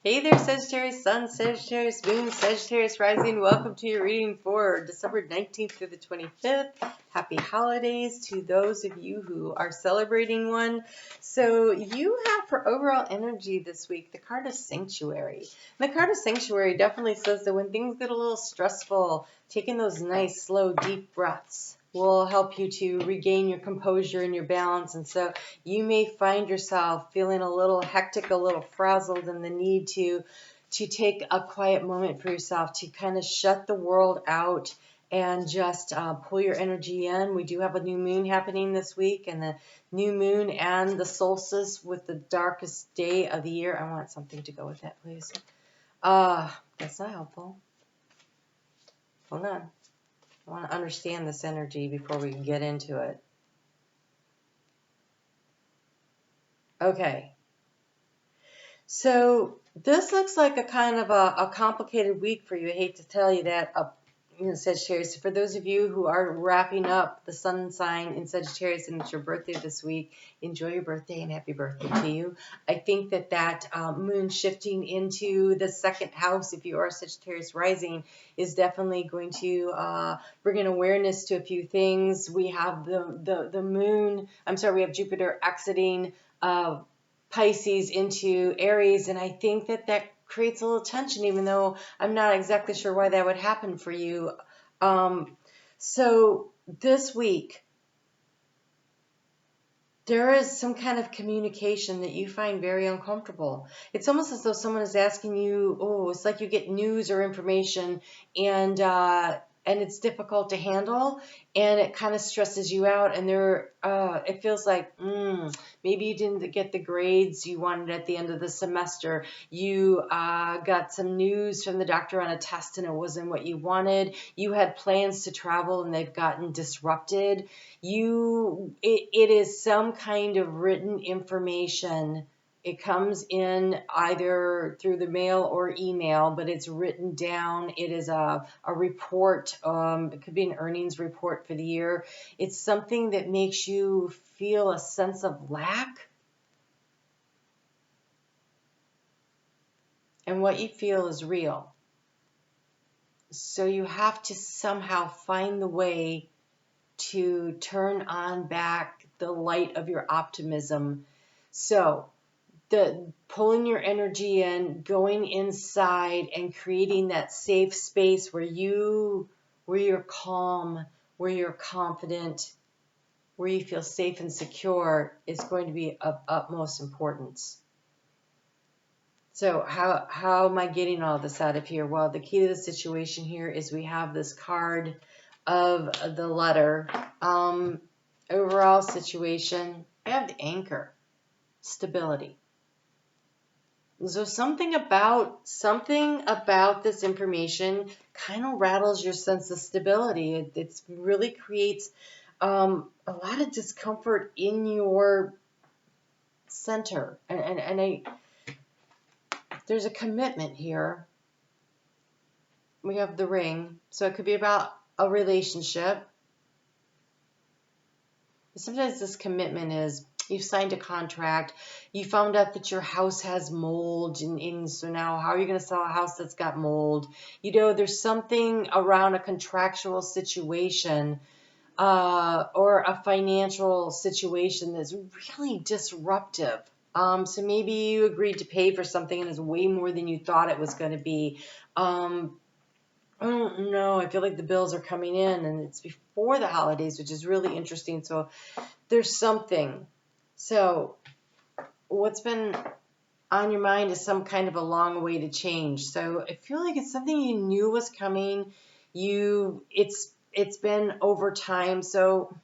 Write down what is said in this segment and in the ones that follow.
Hey there, Sagittarius Sun, Sagittarius Moon, Sagittarius Rising. Welcome to your reading for December 19th through the 25th. Happy holidays to those of you who are celebrating one. So you have for overall energy this week the card of Sanctuary. And the card of Sanctuary definitely says that when things get a little stressful, taking those nice, slow, deep breaths will help you to regain your composure and your balance. And so you may find yourself feeling a little hectic, a little frazzled, and the need to take a quiet moment for yourself to kind of shut the world out and just pull your energy in. We do have a new moon happening this week, and the new moon and the solstice with the darkest day of the year. I want something to go with that, please. That's not helpful. Hold on. I want to understand this energy before we can get into it. Okay. So this looks like a kind of a complicated week for you. I hate to tell you that, Sagittarius. For those of you who are wrapping up the sun sign in Sagittarius and it's your birthday this week, enjoy your birthday and happy birthday to you. I think that moon shifting into the second house, if you are Sagittarius rising, is definitely going to bring an awareness to a few things. We have the moon, we have Jupiter exiting Pisces into Aries, and I think that creates a little tension, even though I'm not exactly sure why that would happen for you. So this week, there is some kind of communication that you find very uncomfortable. It's almost as though someone is asking you, it's like you get news or information, and it's difficult to handle, and it kind of stresses you out, and it feels like maybe you didn't get the grades you wanted at the end of the semester. You got some news from the doctor on a test and it wasn't what you wanted. You had plans to travel and they've gotten disrupted. It is some kind of written information. It comes in either through the mail or email, but it's written down. It is a report. It could be an earnings report for the year. It's something that makes you feel a sense of lack. And what you feel is real. So you have to somehow find the way to turn on back the light of your optimism. So pulling your energy in, going inside and creating that safe space where you're calm, where you're confident, where you feel safe and secure is going to be of utmost importance. So how am I getting all this out of here? Well, the key to the situation here is we have this card of the letter. Overall situation, I have the anchor, stability. So something about this information kind of rattles your sense of stability. It really creates a lot of discomfort in your center, and there's a commitment here. We have the ring, so it could be about a relationship. Sometimes this commitment is you've signed a contract, you found out that your house has mold, and so now how are you going to sell a house that's got mold? There's something around a contractual situation or a financial situation that's really disruptive. So maybe you agreed to pay for something and it's way more than you thought it was going to be. I don't know. I feel like the bills are coming in and it's before the holidays, which is really interesting. So there's something. So what's been on your mind is some kind of a long way to change. So I feel like it's something you knew was coming. It's been over time. So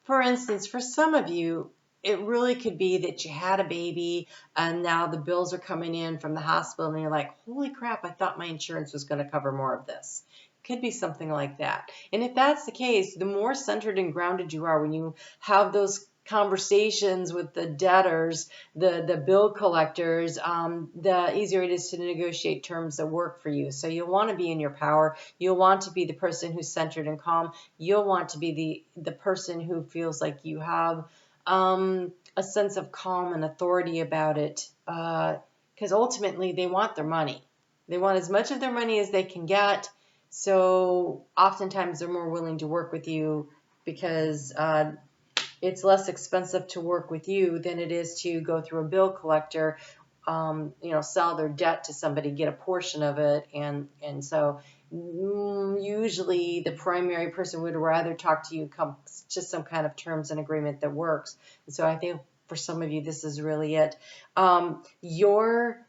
for instance, for some of you, it really could be that you had a baby and now the bills are coming in from the hospital and you're like, holy crap, I thought my insurance was going to cover more of this. Could be something like that. And if that's the case, the more centered and grounded you are when you have those conversations with the debtors, the bill collectors, the easier it is to negotiate terms that work for you. So you'll want to be in your power. You'll want to be the person who's centered and calm. You'll want to be the person who feels like you have a sense of calm and authority about it. because ultimately they want their money. They want as much of their money as they can get. So oftentimes they're more willing to work with you because it's less expensive to work with you than it is to go through a bill collector, sell their debt to somebody, get a portion of it. And so usually the primary person would rather talk to you, come to some kind of terms and agreement that works. And so I think for some of you, this is really it. Your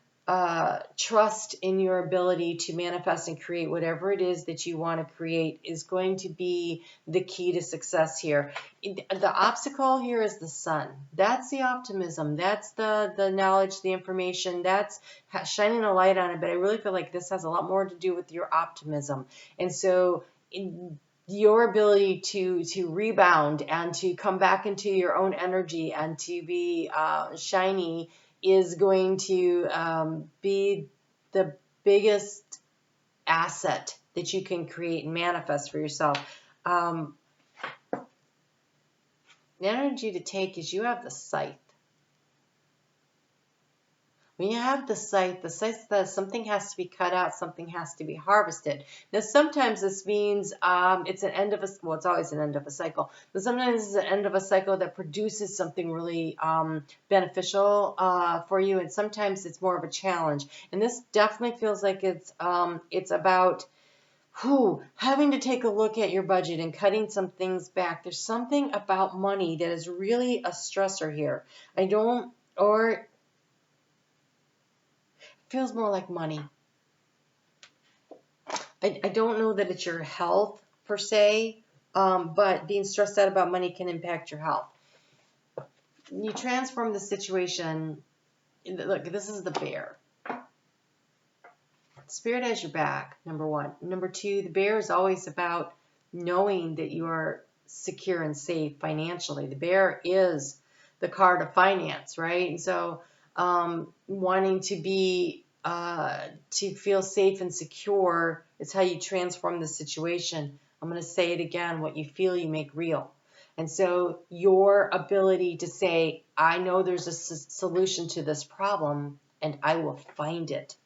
trust in your ability to manifest and create whatever it is that you want to create is going to be the key to success here. The obstacle here is the sun. That's the optimism. That's the knowledge, the information. That's shining a light on it. But I really feel like this has a lot more to do with your optimism. And so your ability to rebound and to come back into your own energy and to be shiny is going to be the biggest asset that you can create and manifest for yourself. The energy to take is you have the scythe. When you have the scythe says something has to be cut out, something has to be harvested. Now, sometimes this means it's an end of it's always an end of a cycle, but sometimes it's an end of a cycle that produces something really beneficial for you, and sometimes it's more of a challenge. And this definitely feels like it's about having to take a look at your budget and cutting some things back. There's something about money that is really a stressor here. Feels more like money. I don't know that it's your health per se, but being stressed out about money can impact your health. You transform the situation. Look, this is the bear. Spirit has your back, number one. Number two, the bear is always about knowing that you are secure and safe financially. The bear is the card of finance, right? And so wanting to be to feel safe and secure is how you transform the situation. I'm going to say it again: what you feel, you make real. And so your ability to say, I know there's a solution to this problem, and I will find it.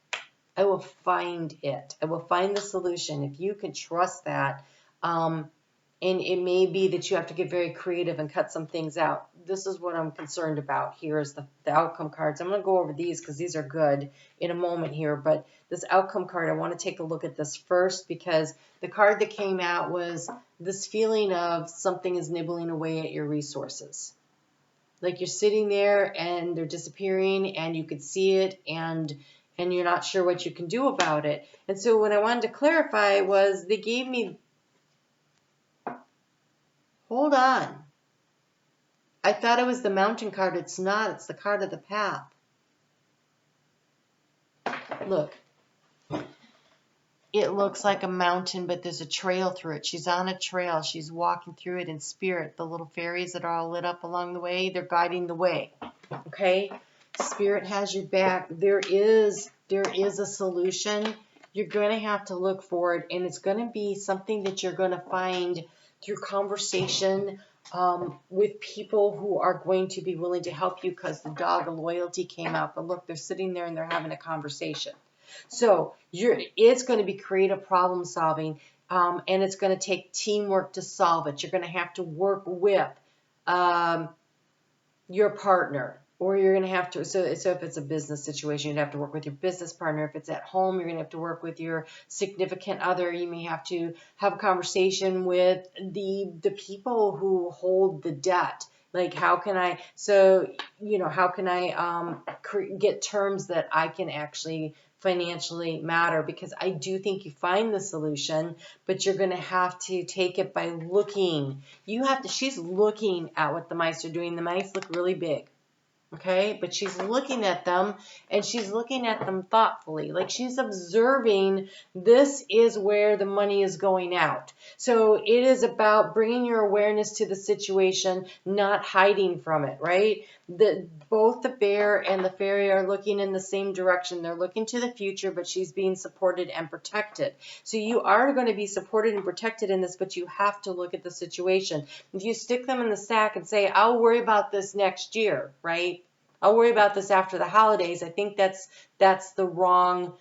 I will find it. I will find the solution. If you can trust that, and it may be that you have to get very creative and cut some things out. This is what I'm concerned about. Here is the outcome cards. I'm going to go over these because these are good in a moment here. But this outcome card, I want to take a look at this first because the card that came out was this feeling of something is nibbling away at your resources. Like you're sitting there and they're disappearing and you could see it and you're not sure what you can do about it. And so what I wanted to clarify was they gave me... Hold on. I thought it was the mountain card. It's not. It's the card of the path. Look. It looks like a mountain, but there's a trail through it. She's on a trail. She's walking through it in spirit. The little fairies that are all lit up along the way, they're guiding the way. Okay? Spirit has your back. There is a solution. You're going to have to look for it, and it's going to be something that you're going to find through conversation with people who are going to be willing to help you because the dog of loyalty came out. But look, they're sitting there and they're having a conversation. So it's going to be creative problem solving, and it's going to take teamwork to solve it. You're going to have to work with your partner. Or you're going to have to, so if it's a business situation, you'd have to work with your business partner. If it's at home, you're going to have to work with your significant other. You may have to have a conversation with the people who hold the debt. Like, how can I get terms that I can actually financially matter? Because I do think you find the solution, but you're going to have to take it by looking. She's looking at what the mice are doing. The mice look really big. Okay, but she's looking at them, and she's looking at them thoughtfully. Like she's observing, this is where the money is going out. So it is about bringing your awareness to the situation, not hiding from it, right? Both the bear and the fairy are looking in the same direction. They're looking to the future, but she's being supported and protected. So you are going to be supported and protected in this, but you have to look at the situation. If you stick them in the sack and say, I'll worry about this next year, right? I'll worry about this after the holidays. I think that's the wrong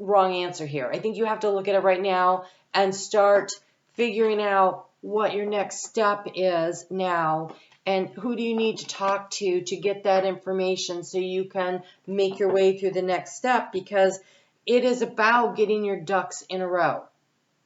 answer here. I think you have to look at it right now and start figuring out what your next step is now, and who do you need to talk to get that information so you can make your way through the next step, because it is about getting your ducks in a row,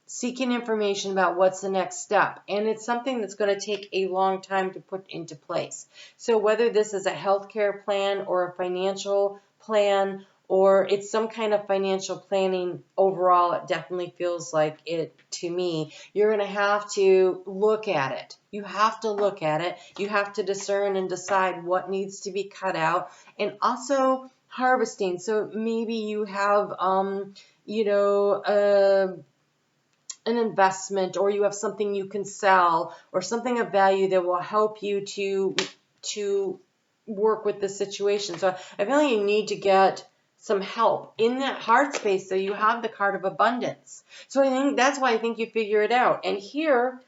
seeking information about what's the next step. And it's something that's going to take a long time to put into place. So whether this is a healthcare plan or a financial plan, or it's some kind of financial planning overall, it definitely feels like it to me. You're going to have to look at it. You have to look at it. You have to discern and decide what needs to be cut out, and also harvesting. So maybe you have, an investment, or you have something you can sell, or something of value that will help you to work with the situation. So I feel like you need to get some help in that heart space. So you have the card of abundance. So I think that's why I think you figure it out. And here,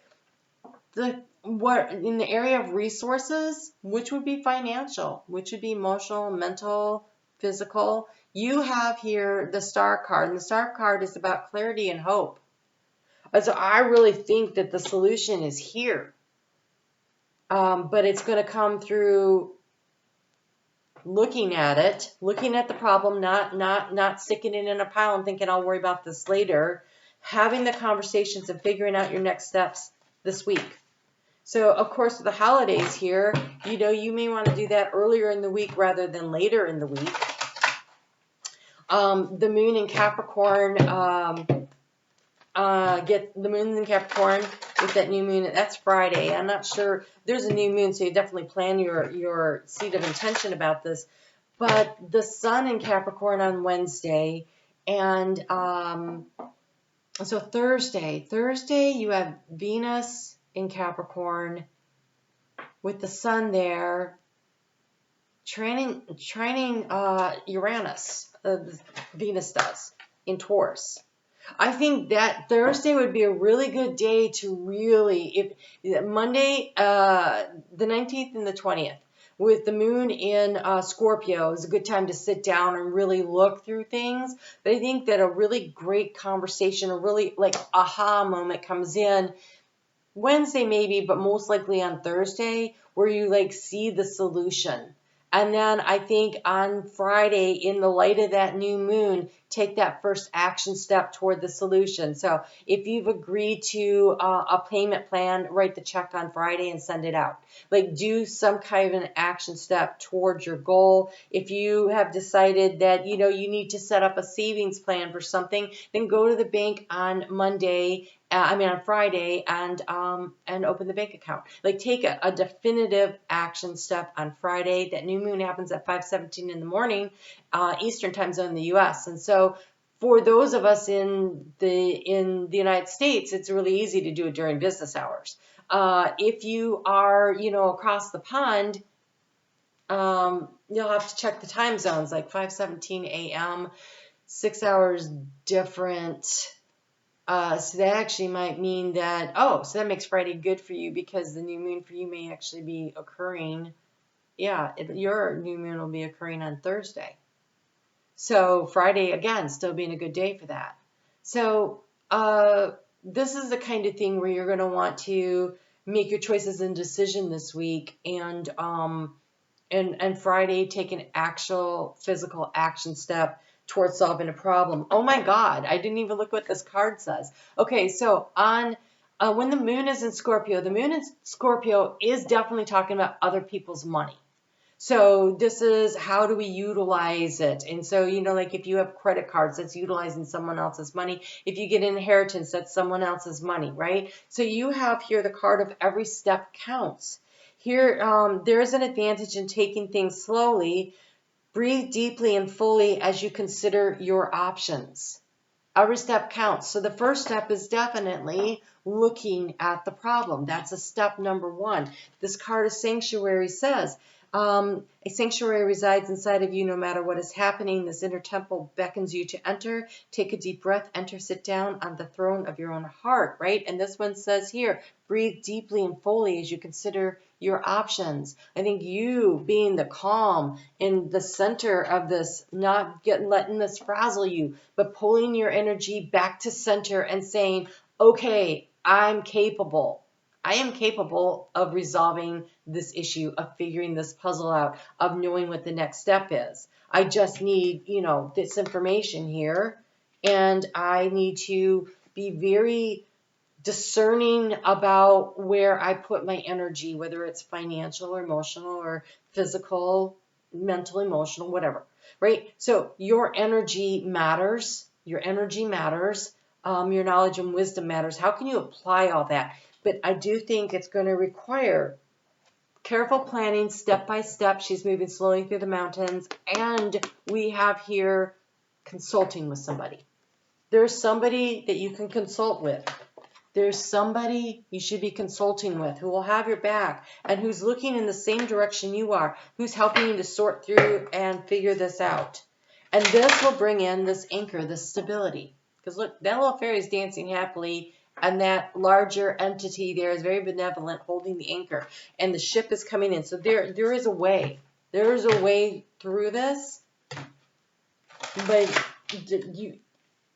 what in the area of resources, which would be financial, which would be emotional, mental, physical, you have here the Star card, and the Star card is about clarity and hope. So I really think that the solution is here, but it's going to come through looking at it, looking at the problem, not sticking it in a pile and thinking I'll worry about this later, having the conversations and figuring out your next steps this week. So of course, with the holidays here, you may want to do that earlier in the week rather than later in the week. The moon in Capricorn, get the moon in Capricorn with that new moon. That's Friday. I'm not sure. There's a new moon, so you definitely plan your seed of intention about this. But the sun in Capricorn on Wednesday, and so Thursday you have Venus in Capricorn with the sun there, trining Uranus. Venus does in Taurus. I think that Thursday would be a really good day to really, if Monday, the 19th and the 20th, with the moon in Scorpio, is a good time to sit down and really look through things. But I think that a really great conversation, a really like aha moment comes in Wednesday maybe, but most likely on Thursday, where you like see the solution. And then I think on Friday, in the light of that new moon, take that first action step toward the solution. So if you've agreed to a payment plan, write the check on Friday and send it out. Like, do some kind of an action step towards your goal. If you have decided that, you need to set up a savings plan for something, then go to the bank on Friday and open the bank account. Like, take a definitive action step on Friday. That new moon happens at 5:17 in the morning, Eastern time zone in the U.S. And so for those of us in the United States, it's really easy to do it during business hours. If you are, across the pond, you'll have to check the time zones, like 5:17 a.m., 6 hours different. So that actually might mean that, so that makes Friday good for you, because the new moon for you may actually be occurring. Yeah, your new moon will be occurring on Thursday. So Friday, again, still being a good day for that. So this is the kind of thing where you're going to want to make your choices and decision this week, and Friday take an actual physical action step towards solving a problem. Oh my God, I didn't even look what this card says. Okay, so on when the moon is in Scorpio, the moon in Scorpio is definitely talking about other people's money. So this is, how do we utilize it? And so, like if you have credit cards, that's utilizing someone else's money. If you get inheritance, that's someone else's money, right? So you have here the card of every step counts. Here, there is an advantage in taking things slowly. Breathe deeply and fully as you consider your options. Every step counts. So the first step is definitely looking at the problem. That's a step number one. This card of sanctuary says, a sanctuary resides inside of you no matter what is happening. This inner temple beckons you to enter. Take a deep breath, enter, sit down on the throne of your own heart, right? And this one says here, breathe deeply and fully as you consider your options. I think you being the calm in the center of this, not letting this frazzle you, but pulling your energy back to center and saying, okay, I'm capable. I am capable of resolving this issue, of figuring this puzzle out, of knowing what the next step is. I just need, this information here, and I need to be very discerning about where I put my energy, whether it's financial or emotional or physical, mental, emotional, whatever, right? So your energy matters. Your energy matters. Your knowledge and wisdom matters. How can you apply all that? But I do think it's going to require careful planning, step by step. She's moving slowly through the mountains. And we have here consulting with somebody. There's somebody that you can consult with. There's somebody you should be consulting with who will have your back and who's looking in the same direction you are, who's helping you to sort through and figure this out. And this will bring in this anchor, this stability. Because look, that little fairy is dancing happily, and that larger entity there is very benevolent, holding the anchor. And the ship is coming in. So there is a way. There is a way through this. But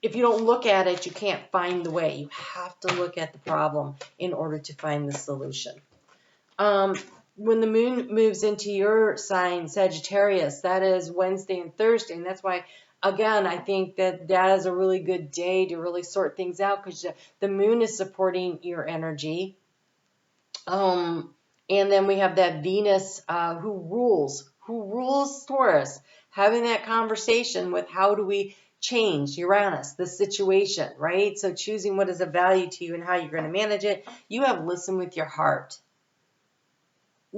if you don't look at it, you can't find the way. You have to look at the problem in order to find the solution. When the moon moves into your sign, Sagittarius, that is Wednesday and Thursday. And that's why, again, I think that is a really good day to really sort things out, because the moon is supporting your energy. And then we have that Venus who rules Taurus, having that conversation with how do we change Uranus, the situation, right? So choosing what is of value to you and how you're going to manage it. You have listen with your heart.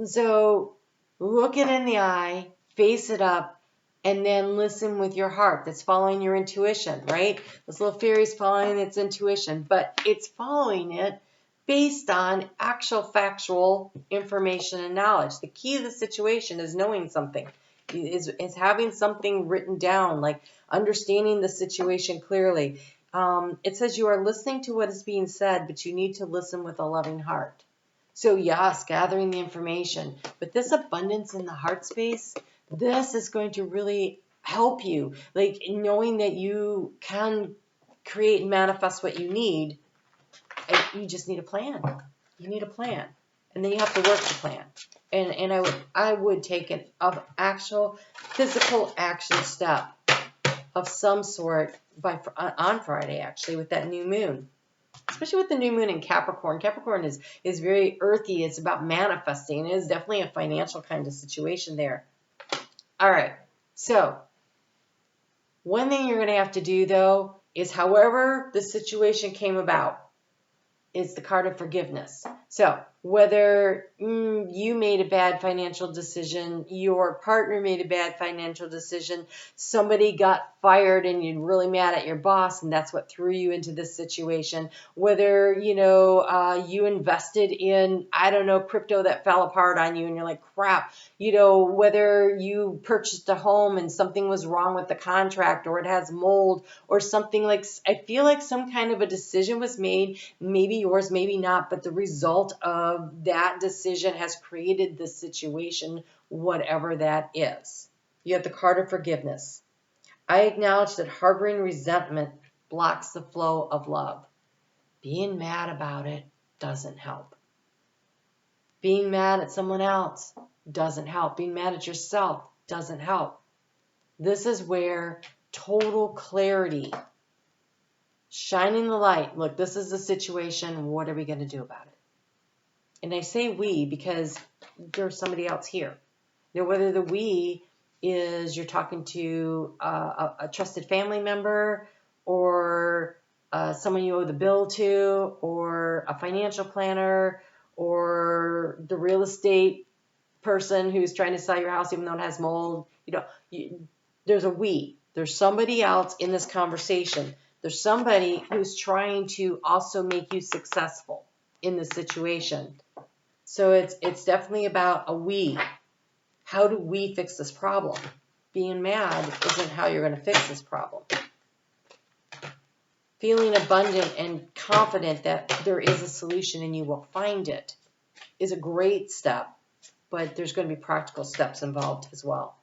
So look it in the eye, face it up, and then listen with your heart. That's following your intuition, right? This little fairy's following its intuition, but it's following it based on actual factual information and knowledge. The key to the situation is knowing something, is having something written down, like understanding the situation clearly. It says you are listening to what is being said, but you need to listen with a loving heart. So yes, gathering the information, but this abundance in the heart space, this is going to really help you, like knowing that you can create and manifest what you need. You just need a plan. You need a plan, and then you have to work the plan. And I would take an actual physical action step of some sort on Friday, actually, with that new moon. Especially with the new moon in Capricorn. Capricorn is very earthy. It's about manifesting. It is definitely a financial kind of situation there. All right. So one thing you're going to have to do, though, is however the situation came about, is the card of forgiveness. So whether you made a bad financial decision, your partner made a bad financial decision, somebody got fired and you're really mad at your boss and that's what threw you into this situation, whether, you invested in, crypto that fell apart on you and you're like, crap, whether you purchased a home and something was wrong with the contract or it has mold or something, like, I feel like some kind of a decision was made, maybe yours, maybe not, but the result of that decision has created this situation, whatever that is. You have the card of forgiveness. I acknowledge that harboring resentment blocks the flow of love. Being mad about it doesn't help. Being mad at someone else doesn't help. Being mad at yourself doesn't help. This is where total clarity, shining the light. Look, this is the situation. What are we going to do about it? And I say we because there's somebody else here. Whether the we is you're talking to a trusted family member or someone you owe the bill to, or a financial planner, or the real estate person who's trying to sell your house even though it has mold. There's a we. There's somebody else in this conversation. There's somebody who's trying to also make you successful in this situation. So it's definitely about a we. How do we fix this problem? Being mad isn't how you're going to fix this problem. Feeling abundant and confident that there is a solution and you will find it is a great step. but there's going to be practical steps involved as well.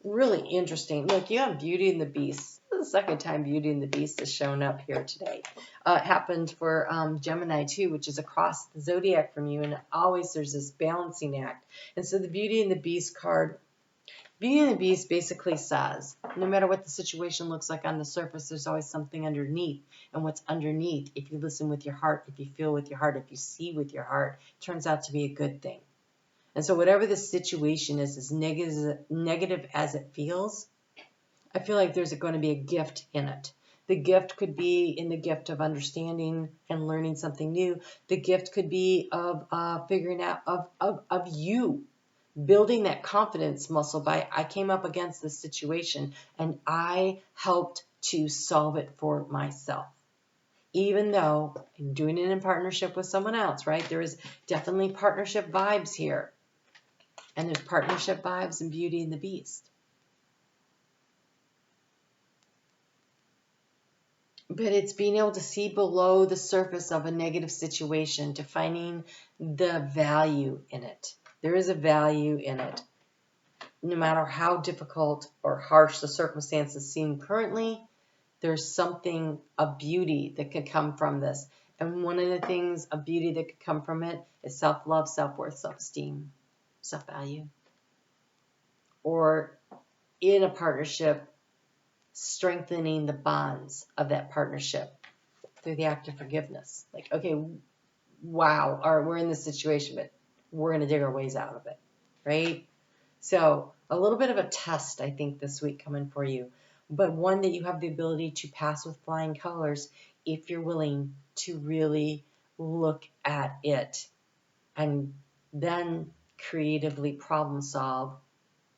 Really interesting. Look, you have Beauty and the Beast. This is the second time Beauty and the Beast has shown up here today. It happened for Gemini too, which is across the zodiac from you, and always there's this balancing act. And so the Beauty and the Beast card, Beauty and the Beast basically says, no matter what the situation looks like on the surface, there's always something underneath. And what's underneath, if you listen with your heart, if you feel with your heart, if you see with your heart, turns out to be a good thing. And so whatever the situation is, as negative as it feels, I feel like there's going to be a gift in it. The gift could be in the gift of understanding and learning something new. The gift could be of figuring out, of you building that confidence muscle by, I came up against this situation and I helped to solve it for myself. Even though I'm doing it in partnership with someone else, right? There is definitely partnership vibes here. And there's partnership vibes in Beauty and the Beast. But it's being able to see below the surface of a negative situation to finding the value in it. There is a value in it. No matter how difficult or harsh the circumstances seem currently, there's something of beauty that could come from this. And one of the things of beauty that could come from it is self-love, self-worth, self-esteem, self-value. Or in a partnership, strengthening the bonds of that partnership through the act of forgiveness. Like, okay, wow, or we're in this situation, but we're going to dig our ways out of it, right? So a little bit of a test, I think, this week coming for you, but one that you have the ability to pass with flying colors if you're willing to really look at it and then creatively problem solve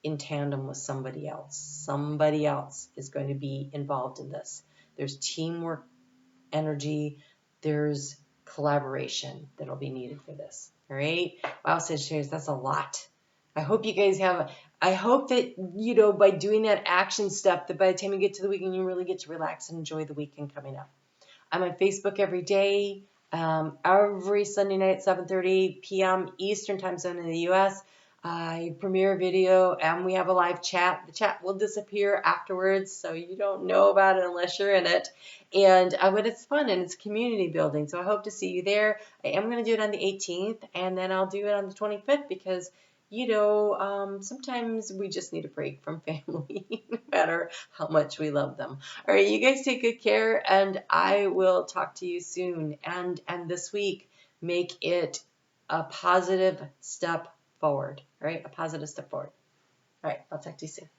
in tandem with somebody else. Somebody else is going to be involved in this. There's teamwork energy. There's collaboration that'll be needed for this. All right? Wow, Sagittarius, that's a lot. I hope you guys I hope that, you know, by doing that action step, that by the time you get to the weekend, you really get to relax and enjoy the weekend coming up. I'm on Facebook every day, every Sunday night at 7:30 p.m. Eastern Time Zone in the U.S. I premiere a video and we have a live chat. The chat will disappear afterwards, so you don't know about it unless you're in it. And but it's fun and it's community building, so I hope to see you there. I am going to do it on the 18th, and then I'll do it on the 25th because, you know, sometimes we just need a break from family, no matter how much we love them. All right, you guys take good care, and I will talk to you soon. And this week, make it a positive step forward, right? A positive step forward. All right, I'll talk to you soon.